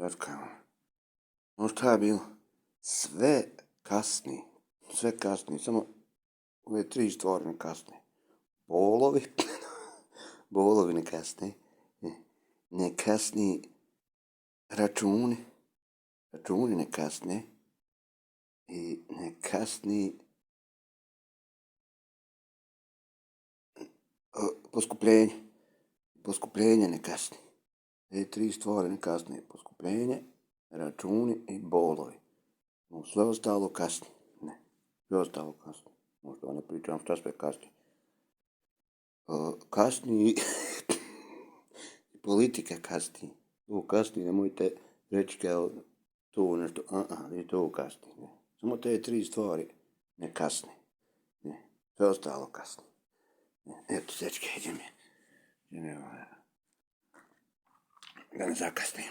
Čekajmo. No šta je bilo? Sve kasni. Sve kasni. Samo ove 3 stvari ne kasne. Bolovi. Bolovi ne kasne. Ne kasni računi. Računi ne kasne. I ne kasni poskupljenje. Poskupljenje ne kasni. Te 3 stvari ne kasne. Poskupljenje, računi i bolovi. No, sve ostalo kasni. Ne. Sve ostalo kasni. Možda ne pričam šta sve kasni. Kasni politika kasni. To kasni, nemojte reći kao to nešto. I to kasni. Ne. Samo te 3 stvari ne kasni. Ne. Sve ostalo kasni. Eto, dečke, idem je. Da ne zakasnim.